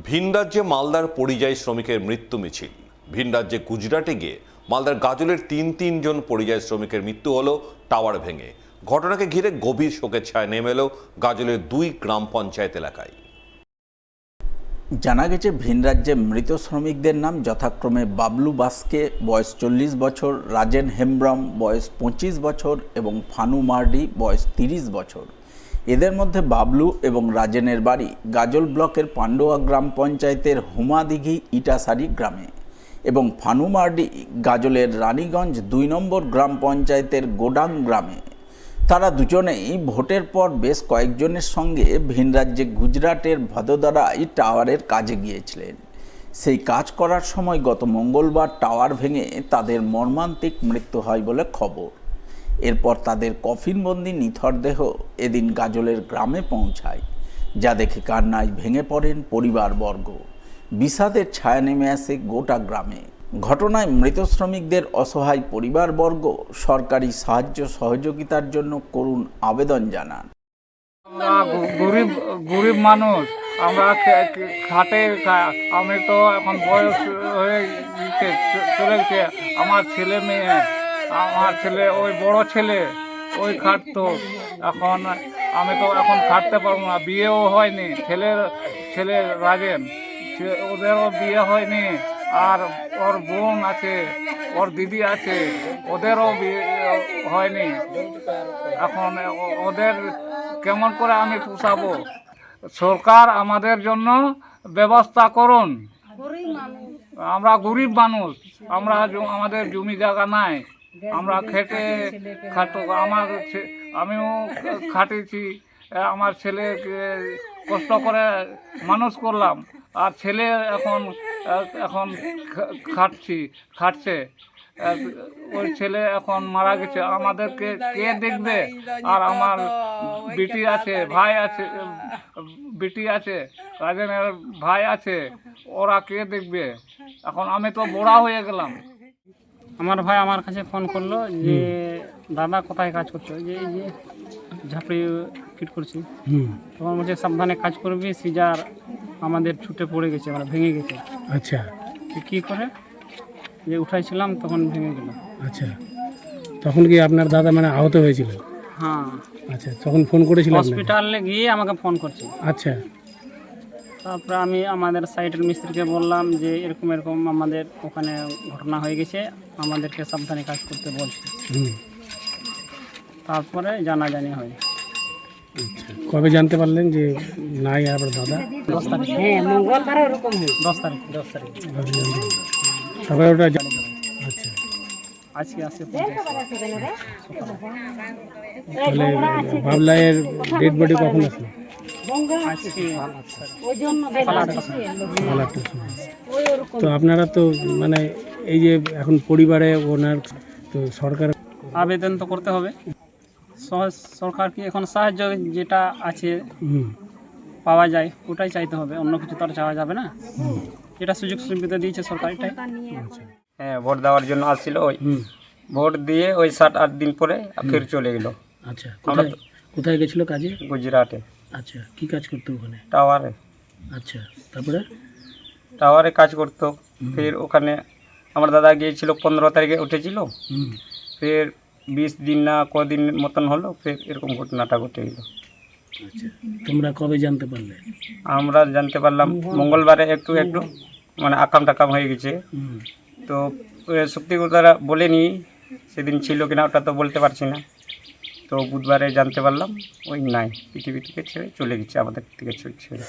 ভিন রাজ্যে মালদার পরিযায়ী শ্রমিকের মৃত্যু মিছিল। ভিন রাজ্যে গুজরাটে গিয়ে মালদার গাজলের তিনজন পরিযায়ী শ্রমিকের মৃত্যু হলো টাওয়ার ভেঙে। ঘটনাকে ঘিরে গভীর শোকের ছায়া নেমে এলো গাজলের 2 গ্রাম পঞ্চায়েত এলাকায়। জানা গেছে ভিন রাজ্যে মৃত শ্রমিকদের নাম যথাক্রমে বাবলু বাস্কে বয়স 40 বছর, রাজেন হেমব্রম বয়স 25 বছর এবং ফানু মার্ডি বয়স 30 বছর। এদের মধ্যে বাবলু এবং রাজেনের বাড়ি গাজল ব্লকের পান্ডুয়া গ্রাম পঞ্চায়েতের হুমাদিঘি ইটাসারি গ্রামে এবং ফানু মার্ডি গাজলের রানীগঞ্জ 2 নম্বর গ্রাম পঞ্চায়েতের গোডাং গ্রামে। তারা দুজনেই ভোটের পর বেশ কয়েকজনের সঙ্গে ভিন রাজ্যে গুজরাটের ভদোদরায় টাওয়ারের কাজে গিয়েছিলেন। সেই কাজ করার সময় গত মঙ্গলবার টাওয়ার ভেঙে তাদের মর্মান্তিক মৃত্যু হয় বলে খবর। এরপর তাদের কফিনবন্দি নিথর দেহ এদিন গাজলের গ্রামে পৌঁছায়, যা দেখে কান্নায় ভেঙে পড়েন পরিবারবর্গ। বিষাদের ছায়া নেমে আসে গোটা গ্রামে। ঘটনায় মৃত শ্রমিকদের অসহায় পরিবারবর্গ সরকারি সাহায্য সহযোগিতার জন্য করুণ আবেদন জানান। গরিব মানুষ, আমরা খাটে, আমি তো এখন বয়স হয়ে চলে গেছে। আমার ছেলে মেয়ে, আমার ছেলে ওই বড় ছেলে ওই খাটতো, এখন আমি তো এখন খাটতে পারবো না। বিয়েও হয়নি, ছেলে রাজেন, ওদেরও বিয়ে হয়নি। আর ওর বোন আছে, ওর দিদি আছে, ওদেরও বিয়ে হয়নি। এখন ওদের কেমন করে আমি পোষাবো? সরকার আমাদের জন্য ব্যবস্থা করুন। আমরা গরিব মানুষ, আমাদের জমি জায়গা নাই, আমরা আমিও খাটেছি, আমার ছেলেকে কষ্ট করে মানুষ করলাম, আর ছেলে এখন খাটছে। ওই ছেলে এখন মারা গেছে, আমাদেরকে কে দেখবে? আর আমার বিটি আছে, ভাই আছে, বিটি আছে, রাজেনের ভাই আছে, ওরা কে দেখবে? এখন আমি তো বড়া হয়ে গেলাম। আমার ভাই আমার কাছে ফোন করলো যে দাদা কোথায় কাজ করছো, যে এই যে ঝাঁপড়ি ফিট করছি। তখন বলছে সাবধানে কাজ করবি, সিজার আমাদের ছুটে পড়ে গেছে, মানে ভেঙে গেছে। আচ্ছা, কি করে যে উঠাইছিলাম তখন ভেঙে গেল। আচ্ছা, তখন কি আপনার দাদা মানে আহত হয়েছিল? হ্যাঁ। আচ্ছা, তখন ফোন করেছিলেন? হসপিটালে গিয়ে আমাকে ফোন করছে। আচ্ছা, তারপরে আমি আমাদের সাইটের মিস্ত্রিকে বললাম যে এরকম আমাদের ওখানে ঘটনা হয়ে গেছে, আমাদেরকে সাবধানে কাজ করতে বলছে। তারপরে জানাজানি হয়। আচ্ছা, কবে জানতে পারলেন যে নাই আবার দাদা? 10 তারিখ। হ্যাঁ, মঙ্গলবার এরকম হয়। 10 তারিখ। তারপরে ওটা আচ্ছা, আজকে আসে। তাহলে বাবলায়ের ডেড বডি কখন আসলো? তো আপনারা তো মানে এই যে এখন পরিবারে ওনার তো সরকার আবেদন তো করতে হবে, সরকার কি এখন সাহায্য যেটা আছে পাওয়া যায় ওটাই চাইতে হবে, অন্য কিছু তো আর চাওয়া যাবে না। যেটা সুযোগ সুবিধা দিয়েছে সরকার এটাই। হ্যাঁ, ভোট দেওয়ার জন্য আসছিল, ওই ভোট দিয়ে ওই 7-8 দিন পরে ফের চলে গেল। আচ্ছা, কোথায় গেছিল কাজে? গুজরাটে। আচ্ছা, কি কাজ করতো ওখানে? টাওয়ারে। আচ্ছা, তারপরে টাওয়ারে কাজ করতো। ফের ওখানে আমার দাদা গিয়েছিল 15 তারিখে উঠেছিল, ফের 20 দিন না কদিন মতন হলো, ফের এরকম ঘটনাটা ঘটে গেল। আচ্ছা, তোমরা কবে জানতে পারলে? আমরা জানতে পারলাম মঙ্গলবারে একটু মানে আকাম টাকাম হয়ে গেছে। তো শক্তিগতারা বলেনি সেদিন ছিল কিনা, ওটা তো বলতে পারছি না। তো বুধবারে জানতে পারলাম ওই নাই, পৃথিবী থেকে ছেড়ে চলে গেছে, আমাদের থেকে ছেড়ে।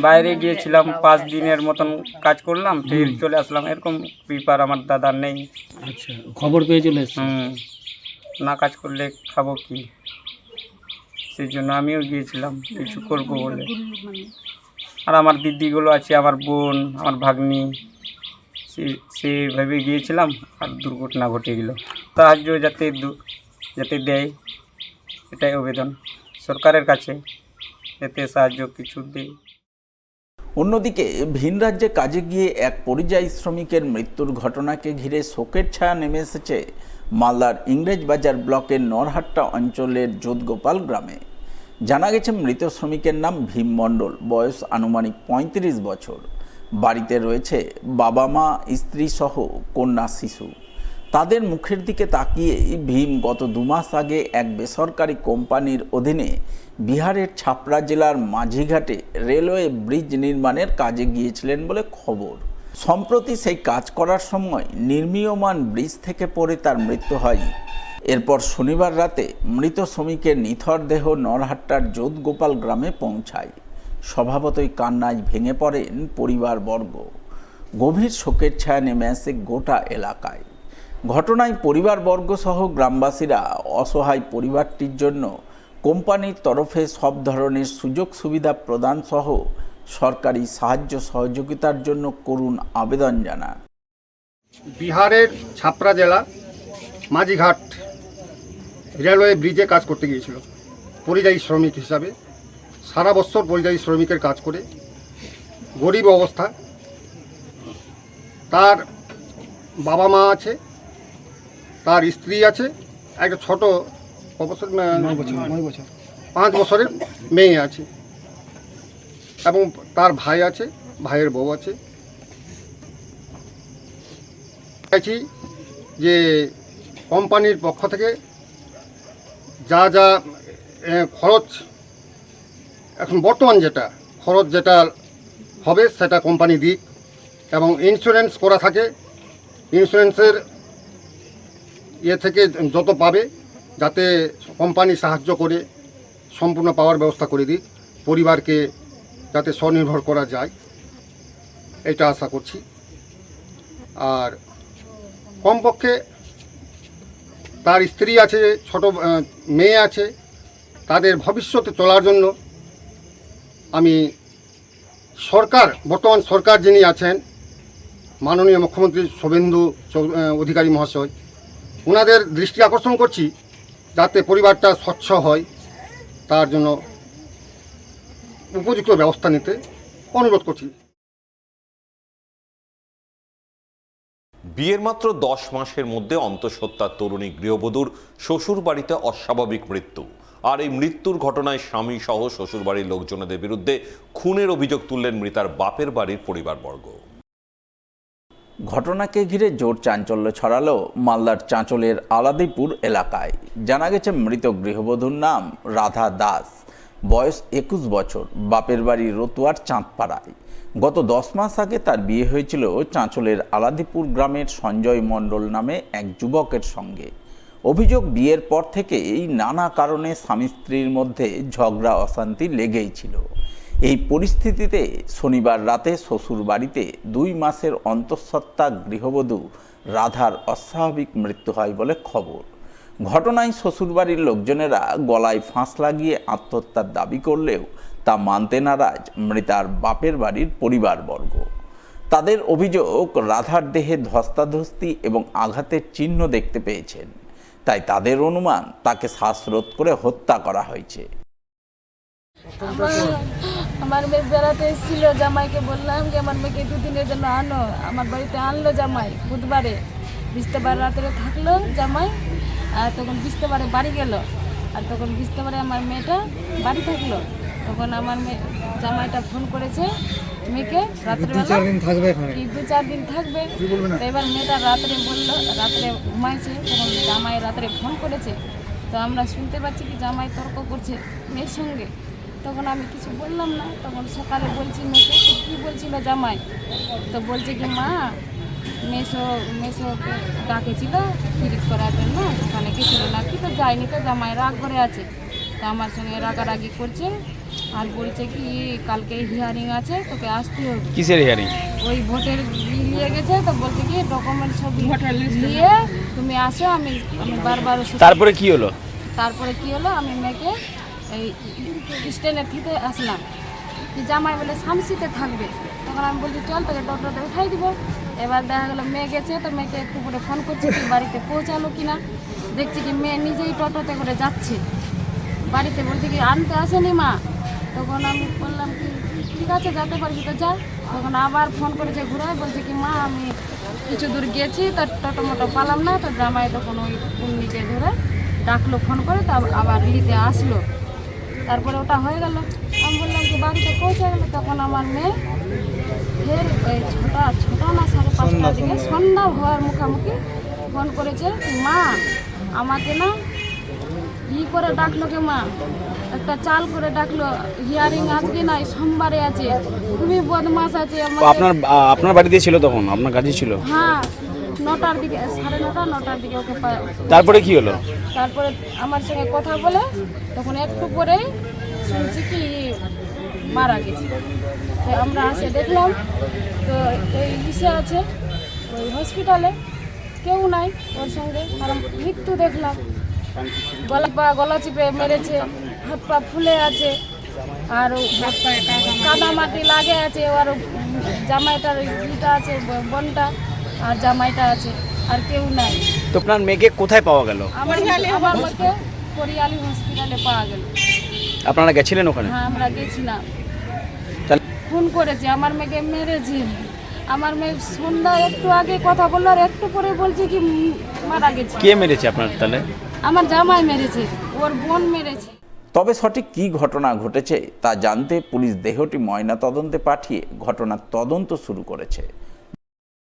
বাইরে গিয়েছিলাম 5 দিনের মতন কাজ করলাম, ফের চলে আসলাম। এরকম ব্যাপার আমার দাদার নেই। আচ্ছা, খবর পেয়ে চলে এসেছে? না কাজ করলে খাবো কি, সেই জন্য আমিও গিয়েছিলাম কিছু করবো বলে। আর আমার দিদিগুলো আছে, আমার বোন, আমার ভাগ্নি, সেভাবে গিয়েছিলাম, আর দুর্ঘটনা ঘটে গেল। সাহায্য যাতে দেয় এটাই আবেদন সরকারের কাছে, যাতে সাহায্য কিছু দেয়। অন্যদিকে ভিন রাজ্যে কাজে গিয়ে এক পরিযায়ী শ্রমিকের মৃত্যুর ঘটনাকে ঘিরে শোকের ছায়া নেমে এসেছে মালদার ইংরেজবাজার ব্লকের নরহাট্টা অঞ্চলের যোধগোপাল গ্রামে। জানা গেছে মৃত শ্রমিকের নাম ভীম মণ্ডল, বয়স আনুমানিক ৩৫ বছর। বাড়িতে রয়েছে বাবা মা, স্ত্রী সহ কন্যা শিশু। তাদের মুখের দিকে তাকিয়ে ভীম গত ২ মাস আগে এক বেসরকারি কোম্পানির অধীনে বিহারের ছাপড়া জেলার মাঝিঘাটে রেলওয়ে ব্রিজ নির্মাণের কাজে গিয়েছিলেন বলে খবর। সম্প্রতি সেই কাজ করার সময় নির্মীয়মান ব্রিজ থেকে পড়ে তার মৃত্যু হয়। এরপর শনিবার রাতে মৃত শ্রমিকের নিথর দেহ নরহাট্টার যোধগোপাল গ্রামে পৌঁছায়। স্বভাবতই কান্নায় ভেঙে পড়েন পরিবারবর্গ। গভীর শোকের ছায়া নেমে আসে গোটা এলাকায়। ঘটনায় পরিবারবর্গ সহ গ্রামবাসীরা অসহায় পরিবারটির জন্য কোম্পানির তরফে সব ধরনের সুযোগ সুবিধা প্রদান সহ সরকারি সাহায্য সহযোগিতার জন্য করুণ আবেদন জানান। বিহারের ছাপড়া জেলা মাঝিঘাট রেলওয়ে ব্রিজে কাজ করতে গিয়েছিল পরিযায়ী শ্রমিক হিসাবে। সারা বছর পরিযায়ী শ্রমিকের কাজ করে গরিব অবস্থা। তার বাবা মা আছে, তার স্ত্রী আছে, একটা ছোট 5 বছরের মেয়ে আছে এবং তার ভাই আছে, ভাইয়ের বউ আছে। চাইছি যে কোম্পানির পক্ষ থেকে যা যা খরচ এখন বর্তমান যেটা খরচ যেটা হবে সেটা কোম্পানি দিক এবং ইন্স্যুরেন্স করা থাকে, ইন্স্যুরেন্সের থেকে যত পাবে যাতে কোম্পানি সাহায্য করে সম্পূর্ণ পাওয়ার ব্যবস্থা করে দিক, পরিবারকে যাতে স্বনির্ভর করা যায় এটা আশা করছি। আর কমপক্ষে তার স্ত্রী আছে, ছোট মেয়ে আছে, তাদের ভবিষ্যতে চলার জন্য আমি বর্তমান সরকার যিনি আছেন মাননীয় মুখ্যমন্ত্রী শুভেন্দু অধিকারী মহাশয়, ওনাদের দৃষ্টি আকর্ষণ করছি যাতে পরিবারটা স্বচ্ছ হয়, তার জন্য উপযুক্ত ব্যবস্থা নিতে অনুরোধ করছি। বিয়ের মাত্র 10 মাসের মধ্যে অন্তঃসত্ত্বা তরুণী গৃহবধূর শ্বশুর বাড়িতে অস্বাভাবিক মৃত্যু। আর এই মৃত্যুর ঘটনায় স্বামী সহ শ্বশুর বাড়ির লোকজনদের বিরুদ্ধে খুনের অভিযোগ তুললেন মৃতার বাপের বাড়ির পরিবারবর্গ। ঘটনাকে ঘিরে জোর চাঞ্চল্য ছড়ালো মালদার চাঁচলের আলাদিপুর এলাকায়। জানা গেছে মৃত গৃহবধূর নাম রাধা দাস, বয়স 21 বছর, বাপের বাড়ি রতুয়ার চাঁদপাড়ায়। গত 10 মাস আগে তার বিয়ে হয়েছিল চাঁচলের আলাদিপুর গ্রামের সঞ্জয় মণ্ডল নামে এক যুবকের সঙ্গে। অভিযোগ বিয়ের পর থেকেই নানা কারণে স্বামী স্ত্রীর মধ্যে ঝগড়া অশান্তি লেগেই ছিল। এই পরিস্থিতিতে শনিবার রাতে শ্বশুর বাড়িতে 2 মাসের অন্তঃসত্ত্বা গৃহবধূ রাধার অস্বাভাবিক মৃত্যু হয় বলে খবর। ঘটনায় শ্বশুরবাড়ির লোকজনেরা গলায় ফাঁস লাগিয়ে আত্মহত্যার দাবি করলেও তা মানতে নারাজ মৃতার বাপের বাড়ির পরিবারবর্গ। তাদের অভিযোগ রাধার দেহে ধস্তাধস্তি এবং আঘাতের চিহ্ন দেখতে পেয়েছেন, তাই তাদের অনুমান তাকে শ্বাসরোধ করে হত্যা করা হয়েছে। আমার মেয়ে বেড়াতে এসেছিল, জামাইকে বললাম যে আমার মেয়েকে 2 দিনের জন্য আনো। আমার বাড়িতে আনলো জামাই বুধবারে, বৃহস্পতিবার রাত্রে থাকলো জামাই, আর তখন বৃহস্পতিবারে বাড়ি গেল। আর তখন বৃহস্পতিবারে আমার মেয়েটা বাড়ি থাকলো। তখন আমার জামাইটা ফোন করেছে মেয়েকে রাত্রেবেলা 2-4 দিন থাকবে। তো এবার মেয়েটা রাত্রে বললো, রাত্রে ঘুমাইছে, তখন জামাই রাত্রে ফোন করেছে। তো আমরা শুনতে পাচ্ছি কি জামাই তর্ক করছে মেয়ের সঙ্গে। তখন আমি কিছু বললাম না। তখন সকালে বলছি মেয়েকে, কী বলছিল জামাই? তো বলছে কি মা মেসোকে ডাকেছিল ফিরিট করার জন্য, ওখানে গেছিল নাকি, তো যায়নি। তো জামাই রাগ করে আছে, তো আমার সঙ্গে রাগারাগি করছে আর বলছে কি কালকে হিয়ারিং আছে, তোকে আসতে হবে। কিসের হিয়ারিং? ওই ভোটের নিয়ে গেছে, তো বলছে কি ডকুমেন্ট সব নিয়ে তুমি আসো। আমি বারবার। তারপরে কি হলো? আমি মেয়েকে এই স্ট্যান্ডে থেকে আসলাম, কি জামাই বলে শামসিতে থাকবে। তখন আমি বলছি চল তোকে টোটোতে উঠাই দিব। এবার দেখা গেলো মেয়ে গেছে, তো মেয়েকে একটু করে ফোন করছি কি বাড়িতে পৌঁছালো কিনা। দেখছি কি মেয়ে নিজেই টোটোতে করে যাচ্ছে বাড়িতে, বলছে কি আনতে আসেনি মা। তখন আমি বললাম কি ঠিক আছে যেতে পারবি তো যা। তখন আবার ফোন করেছে ঘুরায়, বলছে কি মা আমি কিছু দূর গেছি, তো টোটো মোটো পালাম না। তো জামাই তখন ওই পুন্নিকে ধরে ডাকলো ফোন করে, তো আবার নিতে আসলো। তারপরে ওটা হয়ে গেল। আমি বললাম কি বাড়িতে পৌঁছে গেল, তখন আমার মেয়ে ফের ওই ছটা না 5:30 দিকে সন্ধ্যা হওয়ার মুখামুখি ফোন করেছে, মা আমাকে না করে ডাকলো কে মা, একটা চাল করে ডাকলো, হিয়ারিং আজকে নাই সোমবারে আছে, খুবই বদমাস আছে। আপনার বাড়িতে ছিল তখন, আপনার কাজে ছিল? হ্যাঁ, 9টার দিকে, 9:30 ওকে তারপরে কি হলো? তারপরে আমার সঙ্গে কথা বলে তখন একটু পরে শুনছি কি মারা গেছে। তো আমরা আসে দেখলাম তো এই ইসে আছে ওই হসপিটালে, কেউ নাই ওর সঙ্গে, কারণ মৃত্যু দেখলাম। গলা চিপে মেরেছে, হাত পা ফুলে আছে, আর কাদা মাটি লাগে আছে, আর জামাইটার ইটা আছে, বোনটা আর জামাইটা আছে, আর কেউ নাই। তো আপনার মেয়েকে কোথায় পাওয়া গেল? আমার মেয়েকে পরিয়ালি হসপিটালে পাওয়া গেল। আপনারা গেছিলেন ওখানে? হ্যাঁ, আমরা গেছিলাম। তাহলে ফোন করেছে, আমার মেয়েকে মেরেছে। আমার মেয়ে সন্ধ্যা একটু আগে কথা বললো, আর একটু পরে বলছে কি মারা গেছে। কে মেরেছে আপনার তাহলে? আমার জামাই মেরেছে, ওর বোন মেরেছে। তবে সঠিক কী ঘটনা ঘটেছে তা জানতে পুলিশ দেহটি ময়নাতদন্তে পাঠিয়ে ঘটনার তদন্ত শুরু করেছে।